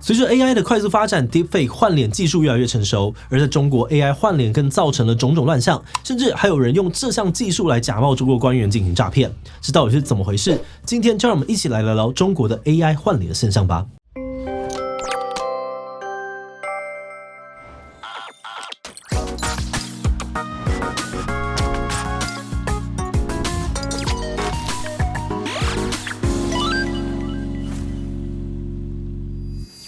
随着 AI 的快速发展 ，Deepfake 换脸技术越来越成熟，而在中国 AI 换脸更造成了种种乱象，甚至还有人用这项技术来假冒中国官员进行诈骗，这到底是怎么回事？今天就让我们一起来聊聊中国的 AI 换脸的现象吧。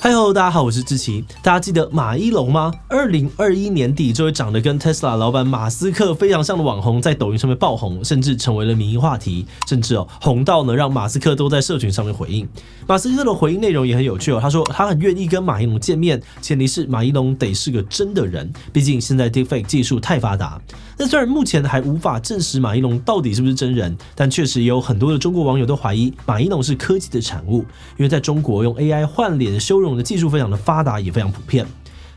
嗨吼，大家好，我是志祺。大家记得马一龙吗？2021年底，这位长得跟 Tesla 老板马斯克非常像的网红，在抖音上面爆红，甚至成为了民营话题，甚至红到呢让马斯克都在社群上面回应。马斯克的回应内容也很有趣他说他很愿意跟马一龙见面，前提是马一龙得是个真的人，毕竟现在 Deepfake 技术太发达。但虽然目前还无法证实马一龙到底是不是真人，但确实也有很多的中国网友都怀疑马一龙是科技的产物，因为在中国用 AI 换脸修容的技术非常的发达，也非常普遍。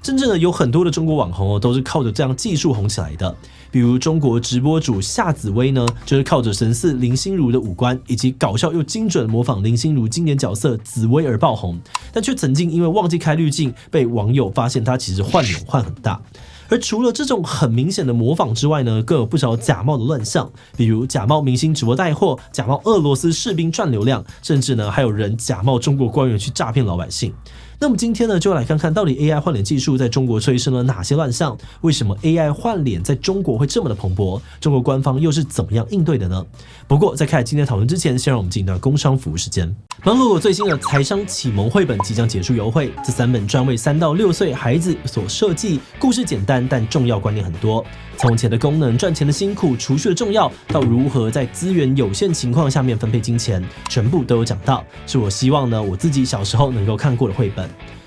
真正的有很多的中国网红都是靠着这样技术红起来的。比如中国直播主夏紫薇呢，就是靠着神似林心如的五官，以及搞笑又精准模仿林心如经典角色紫薇而爆红，但却曾经因为忘记开滤镜，被网友发现她其实换脸换很大。而除了这种很明显的模仿之外呢，更有不少假冒的乱象，比如假冒明星直播带货，假冒俄罗斯士兵赚流量，甚至呢还有人假冒中国官员去诈骗老百姓。那么今天呢，就来看看到底 AI 换脸技术在中国催生了哪些乱象？为什么 AI 换脸在中国会这么的蓬勃？中国官方又是怎么样应对的呢？不过在开始今天讨论之前，先让我们进一段工商服务时间。芒果最新的财商启蒙绘本即将结束优惠，这3本专为3到6岁孩子所设计，故事简单但重要观念很多，从钱的功能、赚钱的辛苦、储蓄的重要，到如何在资源有限情况下面分配金钱，全部都有讲到。是我希望呢我自己小时候能够看过的绘本。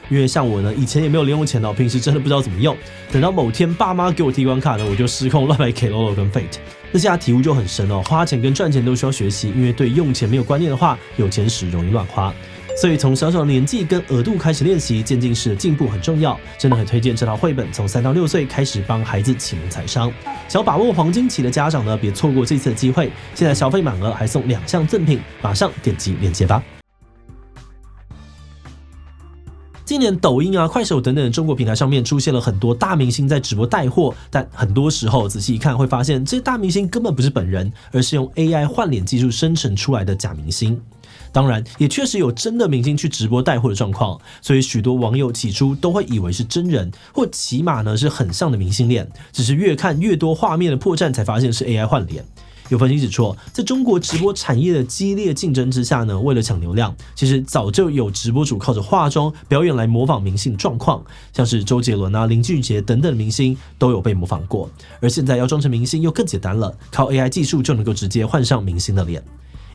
因为像我呢，以前也没有零用钱平时真的不知道怎么用。等到某天爸妈给我提款卡呢，我就失控乱买 Klolo 跟 Fate。那现在体悟就很深花钱跟赚钱都需要学习，因为对用钱没有观念的话，有钱时容易乱花。所以从小小的年纪跟额度开始练习，渐进式的进步很重要。真的很推荐这套绘本，从3到6岁开始帮孩子启蒙财商。想要把握黄金期的家长呢，别错过这次的机会。现在消费满额还送2项赠品，马上点击链接吧。今年抖音快手等等的中国平台上面出现了很多大明星在直播带货，但很多时候仔细一看会发现，这些大明星根本不是本人，而是用 AI 换脸技术生成出来的假明星。当然，也确实有真的明星去直播带货的状况，所以许多网友起初都会以为是真人，或起码呢是很像的明星脸，只是越看越多画面的破绽，才发现是 AI 换脸。有分析指出，在中国直播产业的激烈竞争之下呢，为了抢流量，其实早就有直播主靠着化妆表演来模仿明星状况，像是周杰伦林俊杰等等的明星都有被模仿过。而现在要装成明星又更简单了，靠 AI 技术就能够直接换上明星的脸。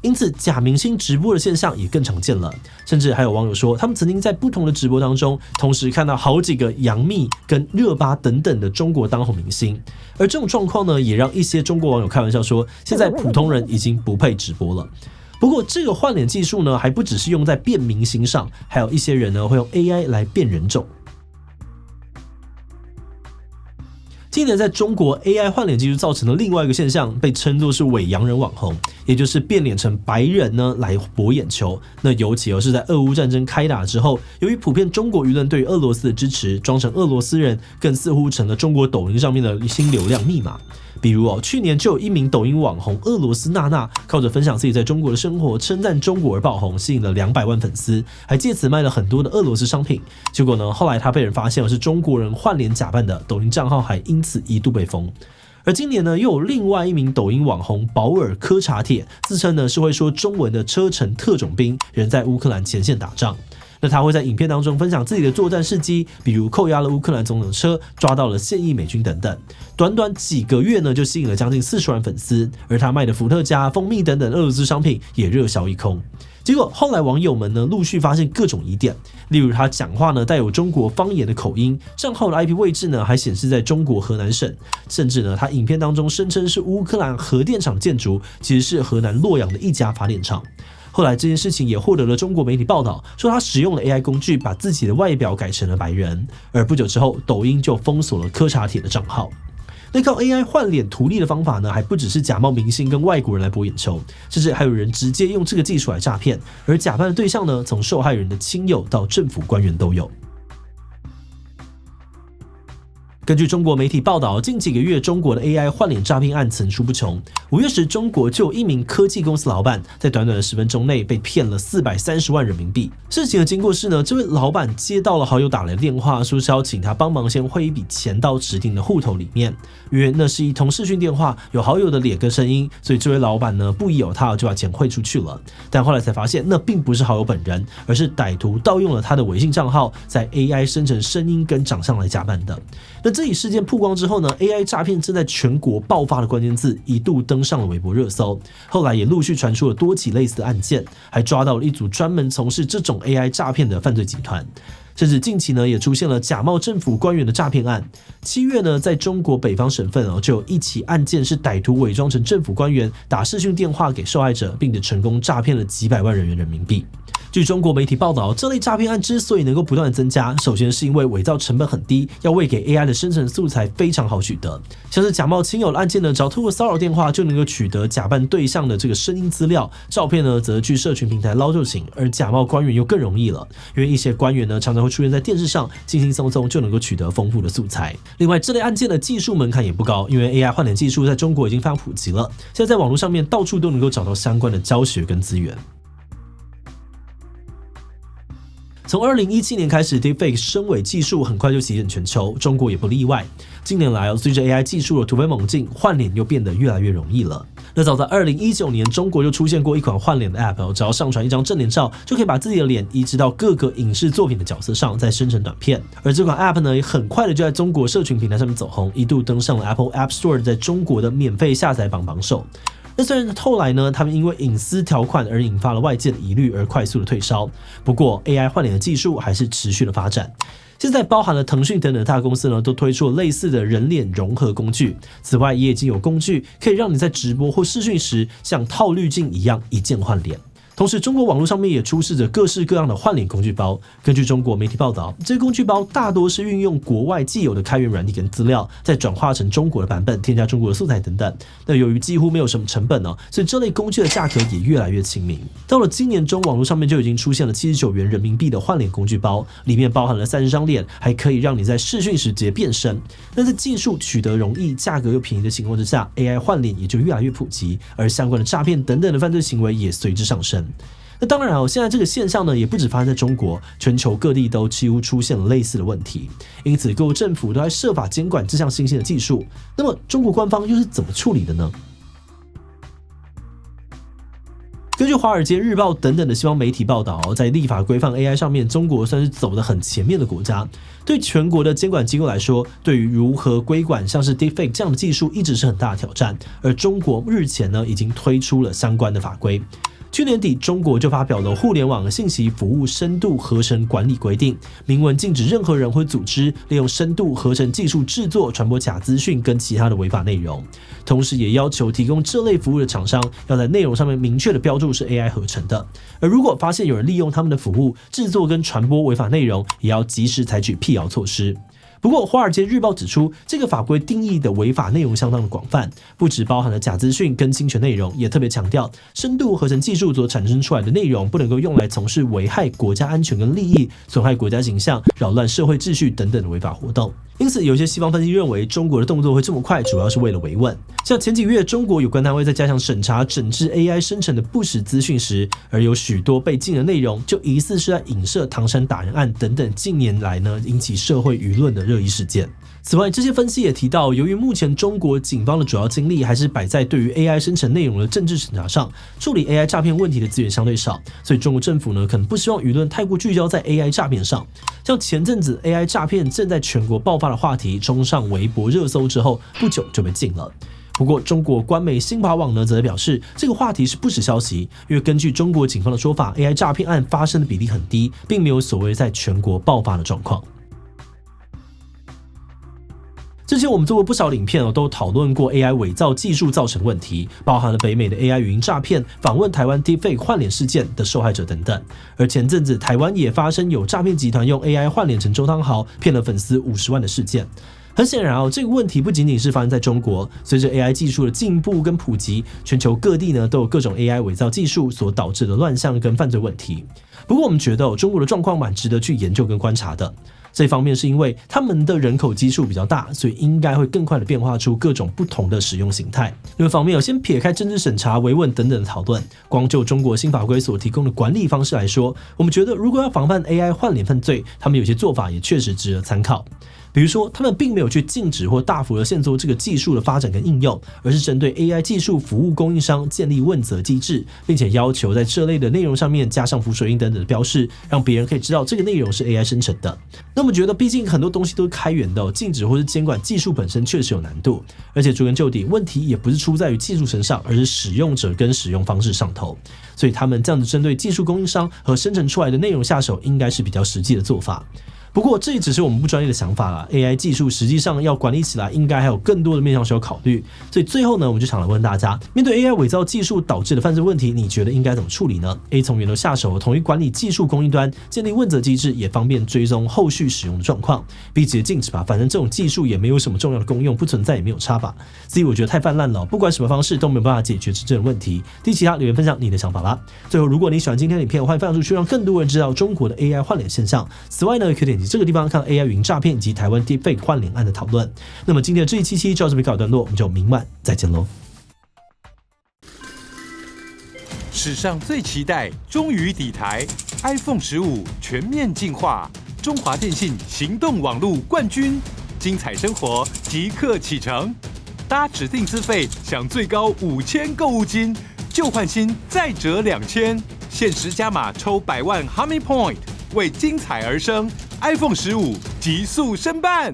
因此假明星直播的现象也更常见了，甚至还有网友说，他们曾经在不同的直播当中同时看到好几个杨幂跟热巴等等的中国当红明星。而这种状况呢，也让一些中国网友开玩笑说，现在普通人已经不配直播了。不过这个换脸技术呢，还不只是用在变明星上，还有一些人呢会用 AI 来变人种。今年在中国 AI 换脸技术造成的另外一个现象，被称作是伪洋人网红，也就是变脸成白人呢来博眼球。那尤其是在俄乌战争开打之后，由于普遍中国舆论对于俄罗斯的支持，装成俄罗斯人更似乎成了中国抖音上面的新流量密码。比如去年就有一名抖音网红俄罗斯娜娜，靠着分享自己在中国的生活，称赞中国而爆红，吸引了200万粉丝，还借此卖了很多的俄罗斯商品。结果呢，后来他被人发现是中国人换脸假扮的，抖音账号还因此一度被封。而今年呢，又有另外一名抖音网红保尔柯察铁，自称呢是会说中文的车臣特种兵，人在乌克兰前线打仗。那他会在影片当中分享自己的作战事迹，比如扣押了乌克兰总统车，抓到了现役美军等等。短短几个月呢，就吸引了将近40万粉丝，而他卖的伏特加、蜂蜜等等俄罗斯商品也热销一空。结果后来网友们呢陆续发现各种疑点，例如他讲话呢带有中国方言的口音，账号的 IP 位置呢还显示在中国河南省，甚至呢他影片当中声称是乌克兰核电厂建筑，其实是河南洛阳的一家发电厂。后来这件事情也获得了中国媒体报道，说他使用了 AI 工具把自己的外表改成了白人，而不久之后抖音就封锁了柯察铁的账号。那靠 AI 换脸图利的方法呢，还不只是假冒明星跟外国人来博眼球，甚至还有人直接用这个技术来诈骗，而假扮的对象呢，从受害人的亲友到政府官员都有。根据中国媒体报道，近几个月中国的 AI 换脸诈骗案层出不穷。5月时，中国就有一名科技公司老板在短短的10分钟内被骗了430万人民币。事情的经过是呢，这位老板接到了好友打来的电话，说是要请他帮忙先汇一笔钱到指定的户头里面。因为那是一通视讯电话，有好友的脸跟声音，所以这位老板呢不疑有他，就把钱汇出去了。但后来才发现，那并不是好友本人，而是歹徒盗用了他的微信账号，在 AI 生成声音跟长相来假扮的。那这一事件曝光之后呢 ，AI 诈骗正在全国爆发的关键字一度登上了微博热搜。后来也陆续传出了多起类似的案件，还抓到了一组专门从事这种 AI 诈骗的犯罪集团。甚至近期呢，也出现了假冒政府官员的诈骗案。7月呢，在中国北方省份就有一起案件是歹徒伪装成政府官员，打视讯电话给受害者，并且成功诈骗了几百万人民币。据中国媒体报道，这类诈骗案之所以能够不断的增加，首先是因为伪造成本很低，要喂给 AI 的生成素材非常好取得。像是假冒亲友的案件呢，只要透过骚扰电话就能够取得假扮对象的这个声音资料，照片呢则去社群平台捞就行。而假冒官员又更容易了，因为一些官员呢常常会出现在电视上，轻轻松松就能够取得丰富的素材。另外，这类案件的技术门槛也不高，因为 AI 换脸技术在中国已经非常普及了，现在在网络上面到处都能够找到相关的教学跟资源。从2017年开始 ，Deepfake 深伪技术很快就席卷全球，中国也不例外。近年来随着 AI 技术的突飞猛进，换脸又变得越来越容易了。那早在2019年，中国就出现过一款换脸的 App， 只要上传一张正脸照，就可以把自己的脸移植到各个影视作品的角色上，再生成短片。而这款 App 呢，也很快的就在中国社群平台上面走红，一度登上了 Apple App Store 在中国的免费下载榜首。那虽然后来呢，他们因为隐私条款而引发了外界的疑虑而快速的退烧，不过 AI 换脸的技术还是持续的发展。现在包含了腾讯等等大公司呢，都推出了类似的人脸融合工具。此外，也已经有工具可以让你在直播或视讯时像套滤镜一样一键换脸。同时，中国网络上面也出示着各式各样的换脸工具包。根据中国媒体报道，这些工具包大多是运用国外既有的开源软体跟资料，再转化成中国的版本，添加中国的素材等等。那由于几乎没有什么成本所以这类工具的价格也越来越亲民。到了今年中，网络上面就已经出现了79元人民币的换脸工具包，里面包含了30张脸，还可以让你在视讯时直接变身。那在技术取得容易、价格又便宜的情况之下 ，AI 换脸也就越来越普及，而相关的诈骗等等的犯罪行为也随之上升。那当然现在这个现象呢，也不只发生在中国，全球各地都几乎出现了类似的问题，因此各国政府都在设法监管这项新兴的技术。那么中国官方又是怎么处理的呢？根据《华尔街日报》等等的西方媒体报道，在立法规范 AI 上面，中国算是走得很前面的国家。对全国的监管机构来说，对于如何规管像是 Deepfake 这样的技术，一直是很大的挑战。而中国日前呢，已经推出了相关的法规。去年底，中国就发表了《互联网信息服务深度合成管理规定》，明文禁止任何人或组织利用深度合成技术制作、传播假资讯跟其他的违法内容。同时，也要求提供这类服务的厂商要在内容上面明确的标注是 AI 合成的。而如果发现有人利用他们的服务制作跟传播违法内容，也要及时采取辟谣措施。不过，《华尔街日报》指出，这个法规定义的违法内容相当的广泛，不只包含了假资讯跟侵权内容，也特别强调，深度合成技术所产生出来的内容不能够用来从事危害国家安全跟利益、损害国家形象、扰乱社会秩序等等的违法活动。因此，有些西方分析认为，中国的动作会这么快，主要是为了维稳。像前几个月，中国有关单位在加强审查整治 AI 生成的不实资讯时，而有许多被禁的内容，就疑似是在影射唐山打人案等等近年来呢引起社会舆论的热议事件。此外，这些分析也提到，由于目前中国警方的主要精力还是摆在对于 AI 生成内容的政治审查上，处理 AI 诈骗问题的资源相对少，所以中国政府呢可能不希望舆论太过聚焦在 AI 诈骗上。像前阵子 AI 诈骗正在全国爆发的话题冲上微博热搜之后，不久就被禁了。不过，中国官媒新华网呢则表示，这个话题是不实消息，因为根据中国警方的说法 ，AI 诈骗案发生的比例很低，并没有所谓在全国爆发的状况。之前我们做过不少影片都讨论过 AI 伪造技术造成的问题，包含了北美的 AI 语音诈骗、访问台湾 Deepfake 换脸事件的受害者等等。而前阵子台湾也发生有诈骗集团用 AI 换脸成周汤豪，骗了粉丝50万的事件。很显然这个问题不仅仅是发生在中国，随着 AI 技术的进步跟普及，全球各地呢都有各种 AI 伪造技术所导致的乱象跟犯罪问题。不过我们觉得中国的状况蛮值得去研究跟观察的。这一方面是因为他们的人口基数比较大，所以应该会更快的变化出各种不同的使用形态。另一方面先撇开政治审查、维稳等等的讨论，光就中国新法规所提供的管理方式来说，我们觉得如果要防范 AI 换脸犯罪，他们有些做法也确实值得参考。比如说，他们并没有去禁止或大幅的限缩这个技术的发展跟应用，而是针对 AI 技术服务供应商建立问责机制，并且要求在这类的内容上面加上浮水印等等的标示，让别人可以知道这个内容是 AI 生成的。那么觉得，毕竟很多东西都是开源的，禁止或是监管技术本身确实有难度，而且追根究底，问题也不是出在于技术身上，而是使用者跟使用方式上头。所以他们这样子针对技术供应商和生成出来的内容下手，应该是比较实际的做法。不过这也只是我们不专业的想法啦 ，AI 技术实际上要管理起来，应该还有更多的面向需要考虑。所以最后呢，我们就想来问大家，面对 AI 伪造技术导致的犯罪问题，你觉得应该怎么处理呢 ？A 从源头下手，统一管理技术供应端，建立问责机制，也方便追踪后续使用的状况。B 直接禁止吧，反正这种技术也没有什么重要的功用，不存在也没有差吧。C 我觉得太泛滥了，不管什么方式都没有办法解决真正的问题。第其他留言分享你的想法啦。最后，如果你喜欢今天的影片，欢迎分享出去，让更多人知道中国的 AI 换脸现象。此外呢，也可以点击这个地方看 AI 语音诈骗以及台湾 Deepfake 换脸案的讨论。那么今天的这一期就到这边告一段落，我们就明晚再见喽。史上最期待终于抵台 ，iPhone 15全面进化，中华电信行动网络冠军，精彩生活即刻启程。搭指定资费享最高5000购物金，旧换新再折2000，限时加码抽100万 Honey Point，为精彩而生。iPhone 15极速申办。